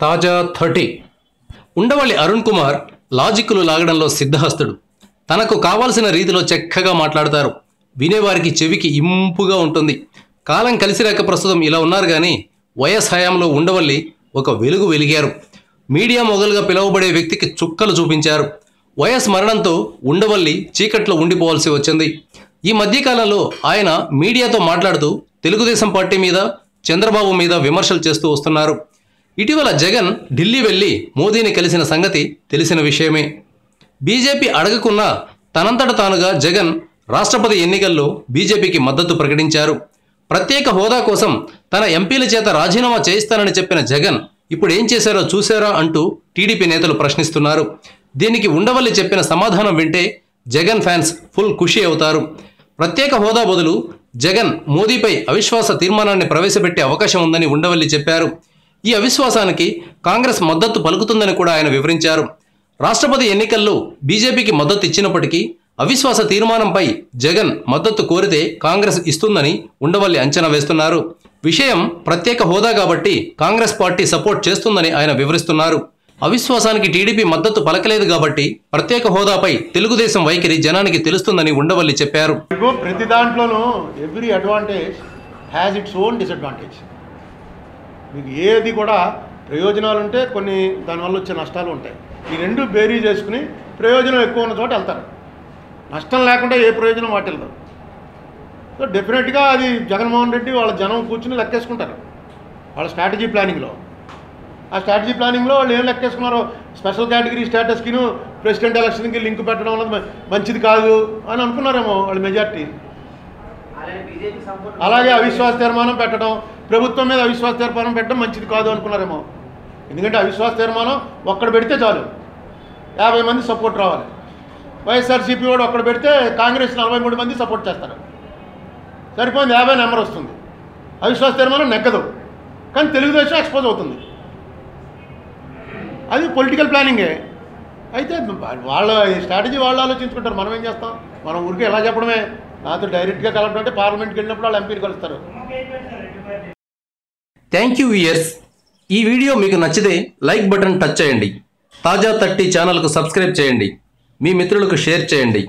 తాజా 30 ఉండవల్లి అరుణ్ కుమార్ లాజిక్లు లాగడంలో సిద్ధహస్తుడు. తనకు కావాల్సిన రీతిలో చక్కగా మాట్లాడతారు. వినేవారికి చెవికి ఇంపుగా ఉంటుంది. కాలం కలిసి రాక ప్రస్తుతం ఇలా ఉన్నారు కానీ వైఎస్ హయాంలో ఉండవల్లి ఒక వెలుగు వెలిగారు. మీడియా మొగలుగా పిలువబడే వ్యక్తికి చుక్కలు చూపించారు. వైఎస్ మరణంతో ఉండవల్లి చీకట్లో ఉండిపోవాల్సి వచ్చింది. ఈ మధ్యకాలంలో ఆయన మీడియాతో మాట్లాడుతూ తెలుగుదేశం పార్టీ మీద, చంద్రబాబు మీద విమర్శలు చేస్తూ వస్తున్నారు. ఇటీవల జగన్ ఢిల్లీ వెళ్లి మోదీని కలిసిన సంగతి తెలిసిన విషయమే. బీజేపీ అడగకున్నా తనంతట తానుగా జగన్ రాష్ట్రపతి ఎన్నికల్లో బీజేపీకి మద్దతు ప్రకటించారు. ప్రత్యేక హోదా కోసం తన ఎంపీల చేత రాజీనామా చేయిస్తానని చెప్పిన జగన్ ఇప్పుడు ఏం చేశారో చూశారా అంటూ టీడీపీ నేతలు ప్రశ్నిస్తున్నారు. దీనికి ఉండవల్లి చెప్పిన సమాధానం వింటే జగన్ ఫ్యాన్స్ ఫుల్ ఖుషి అవుతారు. ప్రత్యేక హోదా బదులు జగన్ మోదీపై అవిశ్వాస తీర్మానాన్ని ప్రవేశపెట్టే అవకాశం ఉందని ఉండవల్లి చెప్పారు. ఈ అవిశ్వాసానికి కాంగ్రెస్ మద్దతు పలుకుతుందని కూడా ఆయన వివరించారు. రాష్ట్రపతి ఎన్నికల్లో బీజేపీకి మద్దతు ఇచ్చినప్పటికీ అవిశ్వాస తీర్మానంపై జగన్ మద్దతు కోరితే కాంగ్రెస్ ఇస్తుందని ఉండవల్లి అంచనా వేస్తున్నారు. విషయం ప్రత్యేక హోదా కాబట్టి కాంగ్రెస్ పార్టీ సపోర్ట్ చేస్తుందని ఆయన వివరిస్తున్నారు. అవిశ్వాసానికి టీడీపీ మద్దతు పలకలేదు కాబట్టి ప్రత్యేక హోదాపై తెలుగుదేశం వైఖరి జనానికి తెలుస్తుందని ఉండవల్లి చెప్పారు. ప్రతి దాంట్లోనూ every advantage has its own disadvantage. మీకు ఏది కూడా ప్రయోజనాలు ఉంటే కొన్ని దానివల్ల వచ్చే నష్టాలు ఉంటాయి. ఈ రెండు బేరీ చేసుకుని ప్రయోజనం ఎక్కువ ఉన్న చోట వెళ్తారు. నష్టం లేకుండా ఏ ప్రయోజనం వాటి వెళ్తారు. సో డెఫినెట్గా అది జగన్మోహన్ రెడ్డి వాళ్ళ జనం కూర్చుని లెక్కేసుకుంటారు వాళ్ళ స్ట్రాటజీ ప్లానింగ్లో. ఆ స్ట్రాటజీ ప్లానింగ్లో వాళ్ళు ఏం లెక్కేసుకున్నారో స్పెషల్ కేటగిరీ స్టేటస్కిను ప్రెసిడెంట్ ఎలక్షన్కి లింక్ పెట్టడం వల్ల మంచిది కాదు అని అనుకున్నారేమో వాళ్ళ మెజార్టీ. అలాగే అవిశ్వాస తీర్మానం పెట్టడం, ప్రభుత్వం మీద అవిశ్వాస తీర్మానం పెట్టడం మంచిది కాదు అనుకున్నారేమో. ఎందుకంటే అవిశ్వాస తీర్మానం ఒక్కడ పెడితే చాలు 50 మంది సపోర్ట్ రావాలి. వైఎస్ఆర్సీపీ వాడు ఒక్కడ పెడితే కాంగ్రెస్ 43 మంది సపోర్ట్ చేస్తారు. సరిపోయింది, 50 నెంబర్ వస్తుంది. అవిశ్వాస తీర్మానం నెగ్గదు కానీ తెలుగుదేశం ఎక్స్పోజ్ అవుతుంది. అది పొలిటికల్ ప్లానింగే. అయితే వాళ్ళ స్ట్రాటజీ వాళ్ళు ఆలోచించుకుంటారు. మనం ఏం చేస్తాం? మనం ఊరికే ఎలా చెప్పడమే. నాతో డైరెక్ట్గా కలపడం అంటే పార్లమెంట్కి వెళ్ళినప్పుడు వాళ్ళు ఎంపీలు కలుస్తారు. Thank you viewers. ఈ వీడియో మీకు నచ్చితే లైక్ బటన్ టచ్ చేయండి. తాజా 30 ఛానల్కు సబ్స్క్రైబ్ చేయండి. మీ మిత్రులకు షేర్ చేయండి.